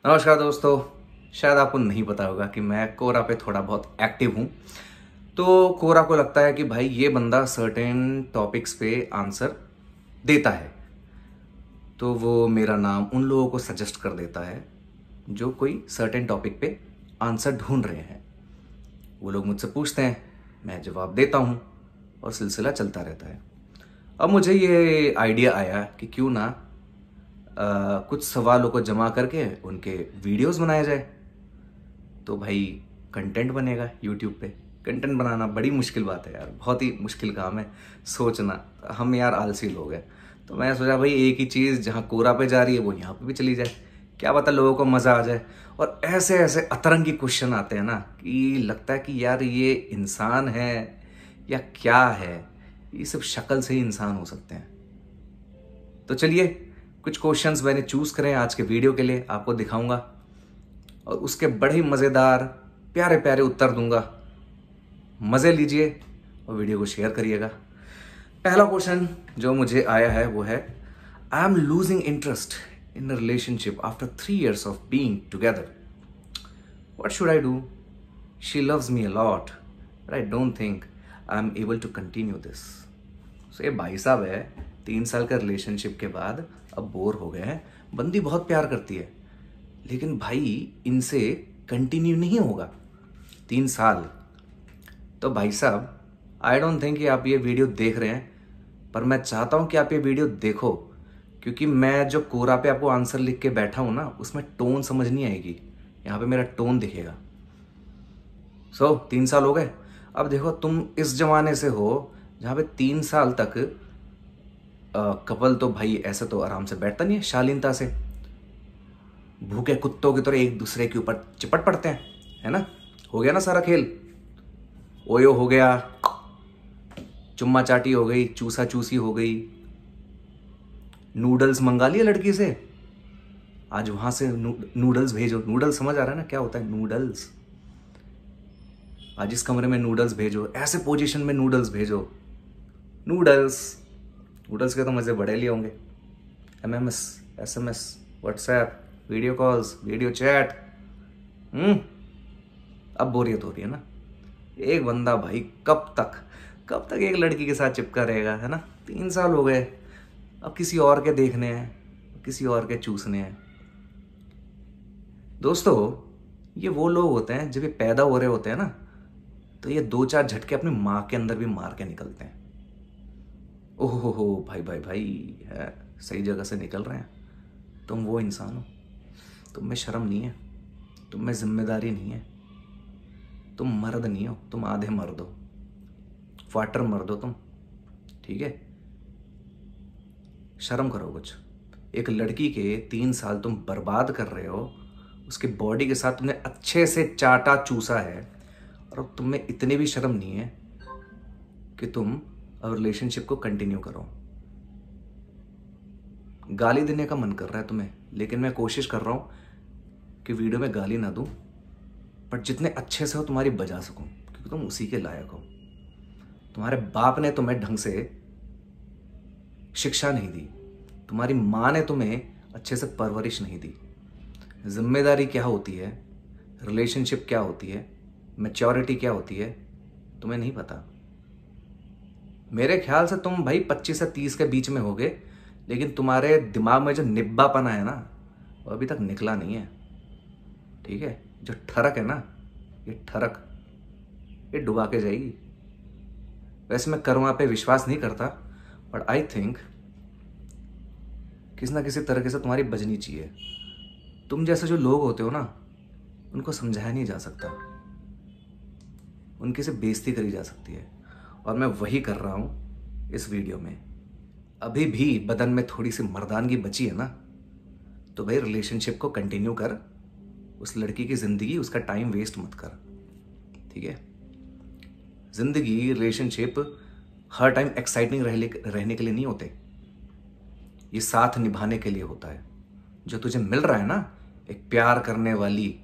नमस्कार दोस्तों। शायद आपको नहीं पता होगा कि मैं कोरा पे थोड़ा बहुत एक्टिव हूँ। तो कोरा को लगता है कि भाई ये बंदा सर्टेन टॉपिक्स पे आंसर देता है, तो वो मेरा नाम उन लोगों को सजेस्ट कर देता है जो कोई सर्टेन टॉपिक पे आंसर ढूंढ रहे हैं। वो लोग मुझसे पूछते हैं, मैं जवाब देता हूँ और सिलसिला चलता रहता है। अब मुझे ये आइडिया आया कि क्यों ना कुछ सवालों को जमा करके उनके वीडियोस बनाया जाए। तो भाई कंटेंट बनेगा यूट्यूब पे। कंटेंट बनाना बड़ी मुश्किल बात है यार, बहुत ही मुश्किल काम है। सोचना, हम यार आलसी लोग हैं। तो मैं सोचा भाई एक ही चीज़ जहाँ कोरा पे जा रही है वो यहाँ पे भी चली जाए, क्या पता लोगों को मज़ा आ जाए। और ऐसे ऐसे अतरंगी क्वेश्चन आते हैं ना कि लगता है कि यार ये इंसान है या क्या है। ये सब शक्ल से ही इंसान हो सकते हैं। तो चलिए कुछ क्वेश्चंस मैंने चूज करे आज के वीडियो के लिए, आपको दिखाऊंगा और उसके बड़े ही मज़ेदार प्यारे प्यारे उत्तर दूंगा। मज़े लीजिए और वीडियो को शेयर करिएगा। पहला क्वेश्चन जो मुझे आया है वो है, I am losing interest in a relationship after 3 years of being together. What should I do? She loves me a lot but I don't think I am able to continue this. So ये भाई साहब है, 3 साल का relationship के बाद अब bore हो गए हैं। बंदी बहुत प्यार करती है लेकिन भाई इनसे कंटिन्यू नहीं होगा 3 साल। तो भाई साहब, आई डोंट थिंक कि आप ये वीडियो देख रहे हैं, पर मैं चाहता हूं कि आप ये वीडियो देखो, क्योंकि मैं जो कोरा पे आपको आंसर लिख के बैठा हूं ना, उसमें टोन समझ नहीं आएगी। यहाँ पे मेरा टोन दिखेगा। 3 साल हो गए। अब देखो, तुम इस जमाने से हो जहाँ पे 3 साल तक कपल तो भाई ऐसे तो आराम से बैठता नहीं है शालीनता से, भूखे कुत्तों की तरह एक दूसरे के ऊपर चिपट पड़ते हैं, है ना। हो गया ना सारा खेल, ओयो हो गया, चुम्मा चाटी हो गई, चूसा चूसी हो गई, नूडल्स मंगा लिया लड़की से, आज वहां से नूडल्स भेजो। नूडल्स समझ आ रहा है ना क्या होता है? नूडल्स। आज इस कमरे में नूडल्स भेजो, ऐसे पोजीशन में नूडल्स भेजो। नूडल्स नूडल्स के तो मजे बड़े लिए होंगे। MMS, SMS, WhatsApp, video calls, video chat. अब बोरियत हो रही है ना। एक बंदा भाई कब तक एक लड़की के साथ चिपका रहेगा, है ना। 3 साल हो गए, अब किसी और के देखने हैं, किसी और के चूसने हैं। दोस्तों, ये वो लोग होते हैं जब ये पैदा हो रहे होते हैं ना, तो ये 2-4 झटके अपनी माँ के अंदर भी मार के निकलते हैं। ओहो हो भाई भाई भाई, है सही जगह से निकल रहे हैं। तुम वो इंसान हो, तुम में शर्म नहीं है, तुम में जिम्मेदारी नहीं है, तुम मर्द नहीं हो, तुम आधे मर्द हो, क्वार्टर मर्द हो तुम, ठीक है। शर्म करो कुछ। एक लड़की के 3 साल तुम बर्बाद कर रहे हो, उसके बॉडी के साथ तुमने अच्छे से चाटा चूसा है, और अब तुम में इतनी भी शर्म नहीं है कि तुम अब रिलेशनशिप को कंटिन्यू करो। गाली देने का मन कर रहा है तुम्हें, लेकिन मैं कोशिश कर रहा हूं कि वीडियो में गाली ना दूं, पर जितने अच्छे से हो तुम्हारी बजा सकूं, क्योंकि तुम उसी के लायक हो। तुम्हारे बाप ने तुम्हें ढंग से शिक्षा नहीं दी, तुम्हारी माँ ने तुम्हें अच्छे से परवरिश नहीं दी। जिम्मेदारी क्या होती है, रिलेशनशिप क्या होती है, मैच्योरिटी क्या होती है, तुम्हें नहीं पता। मेरे ख्याल से तुम भाई 25 से 30 के बीच में होगे, लेकिन तुम्हारे दिमाग में जो निब्बापना है ना, वो अभी तक निकला नहीं है, ठीक है। जो ठरक है ना, ये ठरक ये डुबा के जाएगी। वैसे मैं कर्मा पे विश्वास नहीं करता, बट आई थिंक किसी ना किसी तरीके से तुम्हारी बजनी चाहिए। तुम जैसे जो लोग होते हो ना, उनको समझाया नहीं जा सकता, उनकी से बेइज्जती करी जा सकती है, और मैं वही कर रहा हूं इस वीडियो में। अभी भी बदन में थोड़ी सी मर्दानगी बची है ना, तो भाई रिलेशनशिप को कंटिन्यू कर। उस लड़की की जिंदगी, उसका टाइम वेस्ट मत कर, ठीक है। जिंदगी, रिलेशनशिप हर टाइम एक्साइटिंग रहने के लिए नहीं होते, ये साथ निभाने के लिए होता है। जो तुझे मिल रहा है ना, एक प्यार करने वाली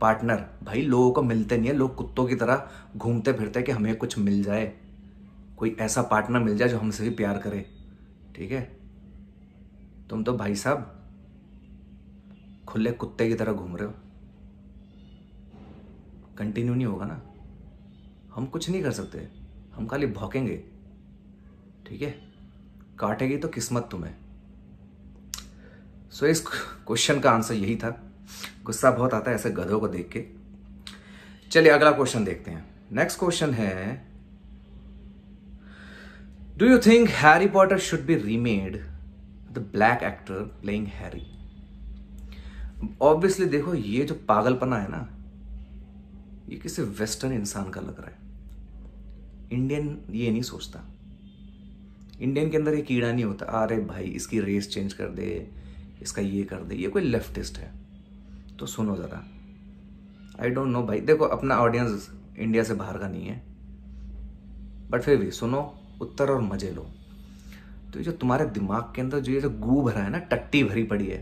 पार्टनर, भाई लोगों को मिलते नहीं है। लोग कुत्तों की तरह घूमते फिरते कि हमें कुछ मिल जाए, कोई ऐसा पार्टनर मिल जाए जो हमसे भी प्यार करे, ठीक है। तुम तो भाई साहब खुले कुत्ते की तरह घूम रहे हो, कंटिन्यू नहीं होगा ना। हम कुछ नहीं कर सकते, हम खाली भौंकेंगे, ठीक है। काटेगी तो किस्मत तुम्हें। सो इस क्वेश्चन का आंसर यही था। गुस्सा बहुत आता है ऐसे गधों को देख के। चलिए अगला क्वेश्चन देखते हैं। नेक्स्ट क्वेश्चन है, do you think Harry Potter should be remade the black actor playing Harry? Obviously देखो, ये जो पागलपना है ना, ये किसी वेस्टर्न इंसान का लग रहा है। इंडियन ये नहीं सोचता। इंडियन के अंदर ये कीड़ा नहीं होता, अरे भाई इसकी रेस चेंज कर दे, इसका ये कर दे। ये कोई लेफ्टिस्ट है। तो सुनो ज़रा, आई डोंट नो भाई, देखो अपना ऑडियंस इंडिया से बाहर का नहीं है, बट फिर भी सुनो उत्तर और मजे लो। तो ये जो तुम्हारे दिमाग के अंदर जो ये जो गू भरा है ना, टट्टी भरी पड़ी है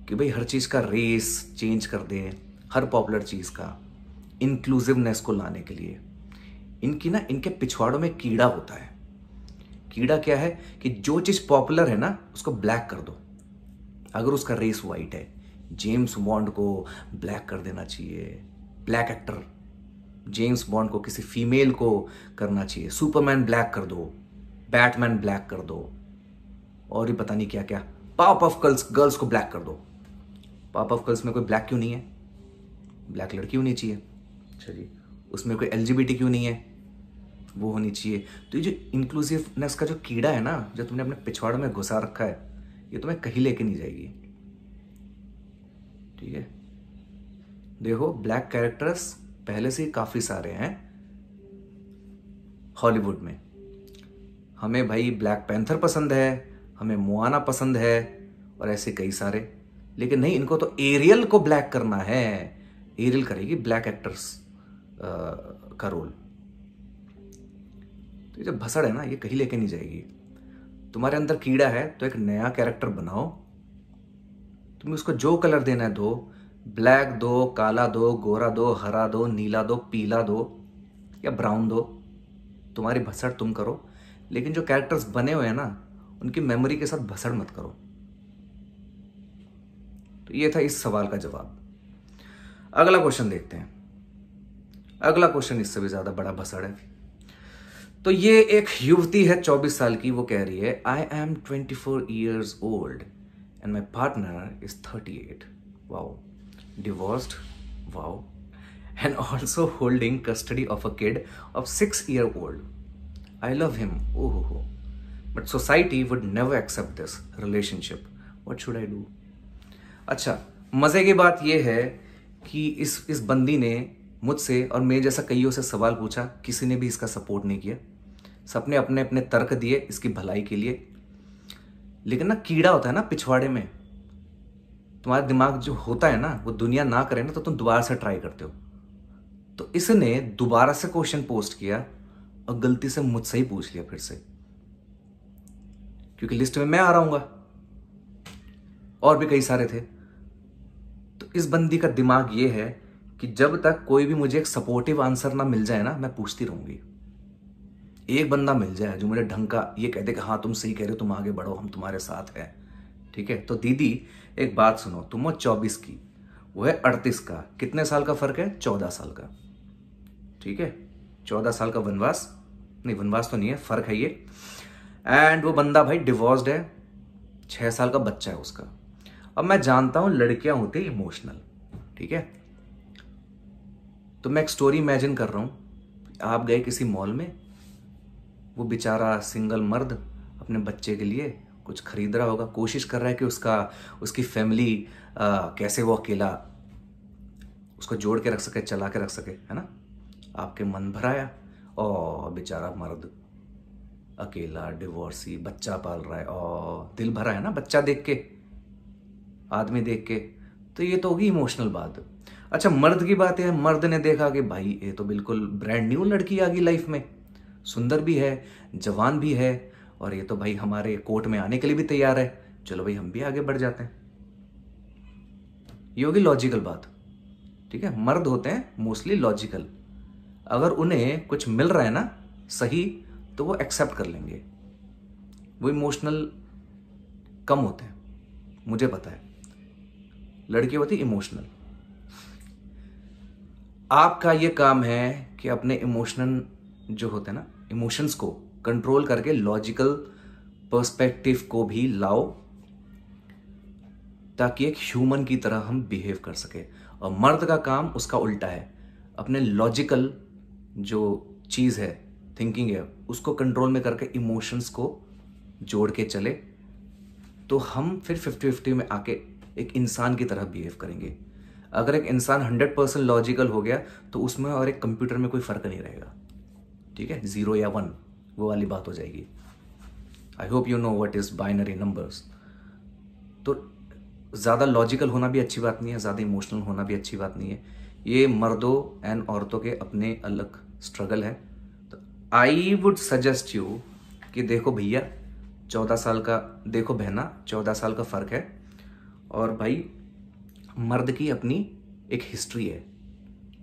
कि भाई हर चीज़ का रेस चेंज कर दे, हर पॉपुलर चीज़ का इंक्लूसिवनेस को लाने के लिए, इनकी ना, इनके पिछवाड़ों में कीड़ा होता है। कीड़ा क्या है कि जो चीज़ पॉपुलर है ना उसको ब्लैक कर दो। अगर उसका रेस वाइट है, जेम्स बॉन्ड को ब्लैक कर देना चाहिए, ब्लैक एक्टर जेम्स बॉन्ड को किसी फीमेल को करना चाहिए, सुपरमैन ब्लैक कर दो, बैटमैन ब्लैक कर दो, और ये पता नहीं क्या क्या, पाप ऑफ गर्ल्स को ब्लैक कर दो। पाप ऑफ गर्ल्स में कोई ब्लैक क्यों नहीं है? ब्लैक लड़की होनी चाहिए। अच्छा जी, उसमें कोई एलजीबीटी क्यों नहीं है? वो होनी चाहिए। तो ये जो इंक्लूसिवनेस का जो कीड़ा है ना, जो तुमने अपने पिछवाड़ों में घुसा रखा है, ये तुम्हें कहीं लेके नहीं जाएगी, ठीक है। देखो ब्लैक कैरेक्टर्स पहले से ही काफी सारे हैं हॉलीवुड में। हमें भाई ब्लैक पैंथर पसंद है, हमें मोआना पसंद है, और ऐसे कई सारे। लेकिन नहीं, इनको तो एरियल को ब्लैक करना है। एरियल करेगी ब्लैक एक्टर्स का रोल। तो ये जो भसड़ है ना, ये कहीं लेके नहीं जाएगी। तुम्हारे अंदर कीड़ा है तो एक नया कैरेक्टर बनाओ, तुम्हें उसको जो कलर देना है दो, ब्लैक दो, काला दो, गोरा दो, हरा दो, नीला दो, पीला दो या ब्राउन दो। तुम्हारी भसड़ तुम करो, लेकिन जो कैरेक्टर्स बने हुए हैं ना, उनकी मेमोरी के साथ भसड़ मत करो। तो ये था इस सवाल का जवाब। अगला क्वेश्चन देखते हैं। अगला क्वेश्चन इससे भी ज्यादा बड़ा भसड़ है। तो ये एक युवती है 24 साल की, वो कह रही है, I M 24 years old and my partner is 38. Wow. Divorced. Wow. And also holding custody of a kid of 6-year-old. I love him. Oh. But society would never accept this relationship. What should I do? अच्छा, मजे की बात यह है कि इस बंदी ने मुझसे और मेरे जैसा कईयों से सवाल पूछा, किसी ने भी इसका सपोर्ट नहीं किया। सबने अपने अपने तर्क दिए इसकी भलाई के लिए। लेकिन ना, कीड़ा होता है ना पिछवाड़े में, तुम्हारा दिमाग जो होता है ना, वो दुनिया ना करे ना तो तुम दोबारा से ट्राई करते हो। तो इसने दोबारा से क्वेश्चन पोस्ट किया और गलती से मुझसे ही पूछ लिया फिर से, क्योंकि लिस्ट में मैं आ रहा हूंगा, और भी कई सारे थे। तो इस बंदी का दिमाग ये है कि जब तक कोई भी मुझे एक सपोर्टिव आंसर ना मिल जाए ना, मैं पूछती रहूंगी। एक बंदा मिल जाए जो मुझे ढंग का ये कह दे कि हाँ तुम सही कह रहे हो, तुम आगे बढ़ो, हम तुम्हारे साथ हैं, ठीक है। तो दीदी एक बात सुनो, तुम हो 24 की, वो है 38 का, कितने साल का फर्क है? 14 साल का, ठीक है। 14 साल का वनवास, नहीं वनवास तो नहीं है, फर्क है ये। एंड वो बंदा भाई डिवोर्स्ड है, 6 साल का बच्चा है उसका। अब मैं जानता हूं लड़कियां होती है इमोशनल, ठीक है। तो मैं एक स्टोरी इमेजिन कर रहा हूं, आप गए किसी मॉल में, वो बेचारा सिंगल मर्द अपने बच्चे के लिए कुछ खरीद रहा होगा, कोशिश कर रहा है कि उसकी फैमिली कैसे वो अकेला उसको जोड़ के रख सके, चला के रख सके, है ना। आपके मन भराया, और बेचारा मर्द अकेला डिवोर्सी बच्चा पाल रहा है, और दिल भरा है ना बच्चा देख के, आदमी देख के। तो ये तो होगी इमोशनल बात। अच्छा, मर्द की बात है, मर्द ने देखा कि भाई ये तो बिल्कुल ब्रांड न्यू लड़की आ गई लाइफ में, सुंदर भी है, जवान भी है, और ये तो भाई हमारे कोर्ट में आने के लिए भी तैयार है, चलो भाई हम भी आगे बढ़ जाते हैं। ये होगी लॉजिकल बात, ठीक है। मर्द होते हैं मोस्टली लॉजिकल, अगर उन्हें कुछ मिल रहा है ना सही, तो वो एक्सेप्ट कर लेंगे। वो इमोशनल कम होते हैं, मुझे पता है। लड़की होती इमोशनल। आपका ये काम है कि अपने इमोशनल जो होते हैं ना, इमोशंस को कंट्रोल करके लॉजिकल पर्सपेक्टिव को भी लाओ, ताकि एक ह्यूमन की तरह हम बिहेव कर सके। और मर्द का काम उसका उल्टा है, अपने लॉजिकल जो चीज़ है, थिंकिंग है, उसको कंट्रोल में करके इमोशंस को जोड़ के चले, तो हम फिर 50-50 में आके एक इंसान की तरह बिहेव करेंगे। अगर एक इंसान 100% लॉजिकल हो गया तो उसमें और एक कंप्यूटर में कोई फर्क नहीं रहेगा, ठीक है, 0 या 1 वो वाली बात हो जाएगी। I hope you know what is binary numbers. तो ज़्यादा लॉजिकल होना भी अच्छी बात नहीं है, ज़्यादा इमोशनल होना भी अच्छी बात नहीं है। ये मर्दों एंड औरतों के अपने अलग स्ट्रगल है। तो आई वुड सजेस्ट यू कि देखो भैया 14 साल का, देखो बहना 14 साल का फ़र्क है, और भाई मर्द की अपनी एक हिस्ट्री है,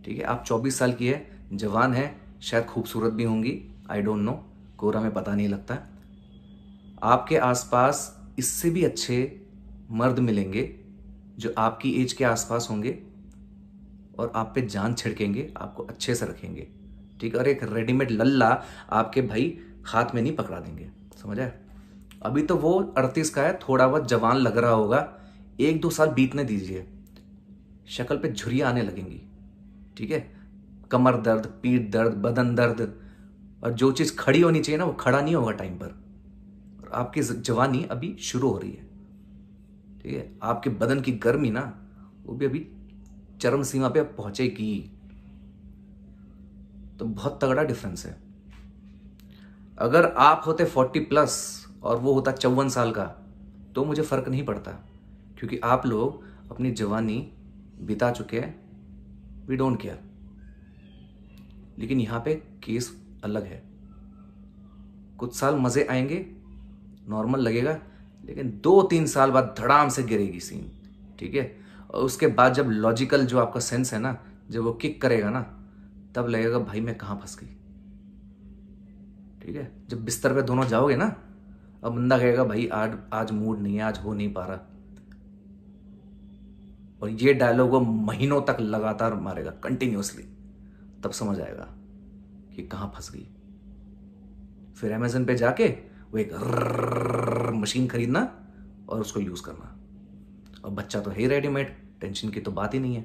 ठीक है। आप 24 साल की है, जवान है, शायद खूबसूरत भी होंगी, आई डोंट नो, कोरा में पता नहीं लगता। आपके आसपास इससे भी अच्छे मर्द मिलेंगे जो आपकी एज के आसपास होंगे और आप पे जान छिड़केंगे, आपको अच्छे से रखेंगे, ठीक है। और एक रेडीमेड लल्ला आपके भाई हाथ में नहीं पकड़ा देंगे, समझ आए। अभी तो वो 38 का है, थोड़ा बहुत जवान लग रहा होगा, 1-2 साल बीतने दीजिए, शक्ल पे झुर्रियाँ आने लगेंगी, ठीक है। कमर दर्द, पीठ दर्द, बदन दर्द, और जो चीज़ खड़ी होनी चाहिए ना वो खड़ा नहीं होगा टाइम पर। और आपकी जवानी अभी शुरू हो रही है, ठीक है। आपके बदन की गर्मी ना वो भी अभी चरम सीमा पे पहुंचेगी। तो बहुत तगड़ा डिफरेंस है। अगर आप होते 40+ और वो होता 54 साल का तो मुझे फर्क नहीं पड़ता, क्योंकि आप लोग अपनी जवानी बिता चुके हैं, वी डोंट केयर। लेकिन यहां पे केस अलग है। कुछ साल मजे आएंगे, नॉर्मल लगेगा, लेकिन 2-3 साल बाद धड़ाम से गिरेगी सीन, ठीक है। और उसके बाद जब लॉजिकल जो आपका सेंस है ना, जब वो किक करेगा ना, तब लगेगा भाई मैं कहां फंस गई, ठीक है। जब बिस्तर पे दोनों जाओगे ना, अब बंदा कहेगा भाई आज मूड नहीं है, आज हो नहीं पा रहा, और ये डायलॉग वो महीनों तक लगातार मारेगा कंटिन्यूअसली, तब समझ आएगा कि कहां फंस गई। फिर अमेज़न पे जाके वो एक मशीन खरीदना और उसको यूज करना, और बच्चा तो है ही रेडीमेड, टेंशन की तो बात ही नहीं है,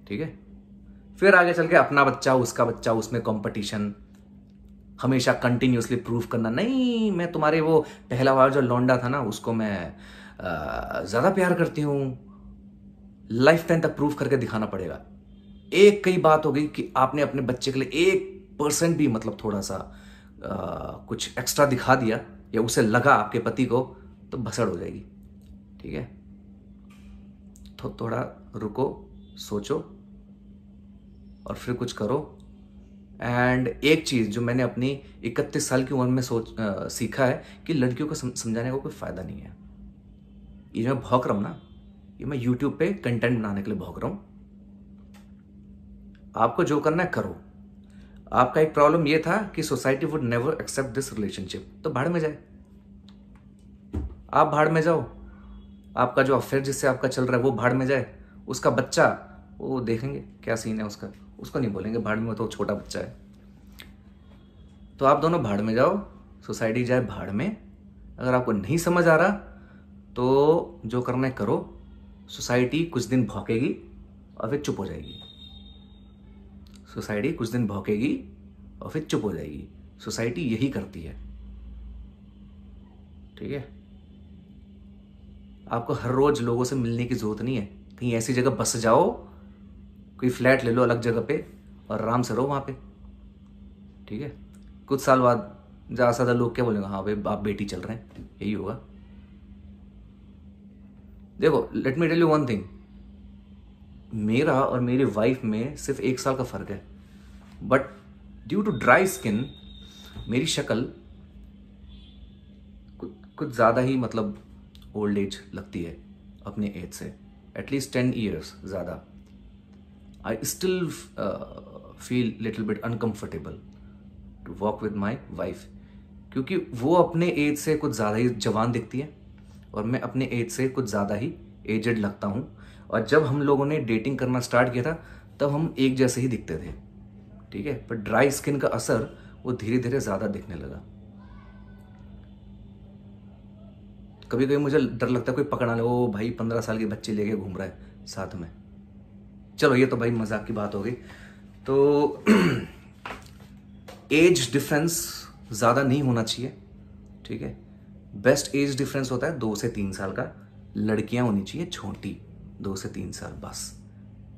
ठीक है। फिर आगे चल के अपना बच्चा, उसका बच्चा, उसमें कंपटीशन, हमेशा कंटिन्यूअसली प्रूव करना, नहीं मैं तुम्हारे वो पहला बार जो लौंडा था ना उसको मैं ज्यादा प्यार करती हूं, लाइफ टाइम तक प्रूव करके दिखाना पड़ेगा। एक कई बात हो गई कि आपने अपने बच्चे के लिए 1% भी मतलब थोड़ा सा कुछ एक्स्ट्रा दिखा दिया, या उसे लगा आपके पति को, तो भसड़ हो जाएगी, ठीक है। तो थोड़ा रुको, सोचो और फिर कुछ करो। एंड एक चीज जो मैंने अपनी 31 साल की उम्र में सीखा है कि लड़कियों को समझाने का कोई फायदा नहीं है। ये मैं भौंक रहा हूं ना, ये मैं यूट्यूब पे कंटेंट बनाने के लिए भौंक रहा हूं। आपको जो करना है करो। आपका एक प्रॉब्लम ये था कि society would never accept this relationship, तो भाड़ में जाए, आप भाड़ में जाओ। आपका जो अफेयर जिससे आपका चल रहा है वो भाड़ में जाए, उसका बच्चा वो देखेंगे क्या सीन है उसका, उसको नहीं बोलेंगे भाड़ में, तो छोटा बच्चा है। तो आप दोनों भाड़ में जाओ, सोसाइटी जाए भाड़ में। अगर आपको नहीं समझ आ रहा तो जो करना है करो। सोसाइटी कुछ दिन भौंकेगी और फिर चुप हो जाएगी। सोसाइटी कुछ दिन भौंकेगी और फिर चुप हो जाएगी। सोसाइटी यही करती है, ठीक है। आपको हर रोज लोगों से मिलने की जरूरत नहीं है। कहीं ऐसी जगह बस जाओ, कोई फ्लैट ले लो अलग जगह पे और आराम से रहो वहां पे, ठीक है। कुछ साल बाद ज्यादा से ज्यादा लोग क्या बोलेंगे, हाँ भाई आप बेटी चल रहे हैं, यही होगा। देखो let me tell you one thing, मेरा और मेरी वाइफ में सिर्फ 1 साल का फर्क है, but due to dry skin मेरी शक्ल कुछ ज्यादा ही मतलब ओल्ड एज लगती है अपने एज से, एटलीस्ट 10 years ज्यादा। I still feel little bit uncomfortable to walk with my wife, क्योंकि वो अपने एज से कुछ ज्यादा ही जवान दिखती है और मैं अपने एज से कुछ ज्यादा ही एजेड लगता हूँ। और जब हम लोगों ने डेटिंग करना स्टार्ट किया था तब हम एक जैसे ही दिखते थे, ठीक है, पर ड्राई स्किन का असर वो धीरे धीरे ज़्यादा दिखने लगा। कभी कभी मुझे डर लगता है कोई पकड़ा ले, ओ भाई 15 साल के बच्चे लेके घूम रहा है साथ में। चलो ये तो भाई मजाक की बात हो गई। तो एज डिफरेंस ज़्यादा नहीं होना चाहिए, ठीक है। बेस्ट एज डिफरेंस होता है 2 से 3 साल का। लड़कियां होनी चाहिए छोटी, 2 से 3 साल बस।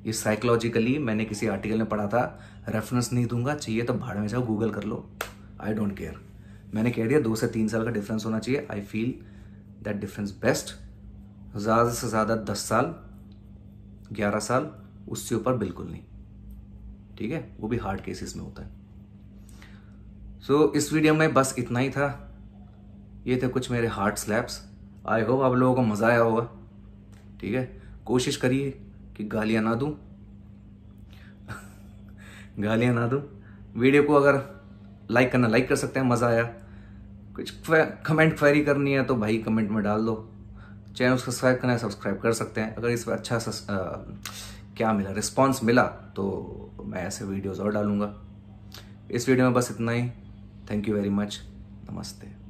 ये साइकोलॉजिकली मैंने किसी आर्टिकल में पढ़ा था, रेफरेंस नहीं दूंगा, चाहिए तो भाड़ में जाओ गूगल कर लो, आई डोंट केयर। मैंने कह दिया 2 से 3 साल का डिफरेंस होना चाहिए। I feel that difference best. ज़्यादा से ज़्यादा 10 साल 11 साल, उससे ऊपर बिल्कुल नहीं, ठीक है, वो भी हार्ड केसेस में होता है। सो इस वीडियो में बस इतना ही था। ये थे कुछ मेरे हार्ट स्लैप्स। आई होप आप लोगों को मज़ा आया होगा, ठीक है। कोशिश करिए कि गालियाँ ना दूं गालियाँ ना दूं। वीडियो को अगर लाइक करना लाइक कर सकते हैं, मज़ा आया। कुछ कमेंट क्वेरी करनी है तो भाई कमेंट में डाल दो। चैनल सब्सक्राइब करना है सब्सक्राइब कर सकते हैं। अगर इस पर अच्छा क्या मिला, रिस्पॉन्स मिला तो मैं ऐसे वीडियोज़ और डालूंगा। इस वीडियो में बस इतना ही। Thank you very much. नमस्ते।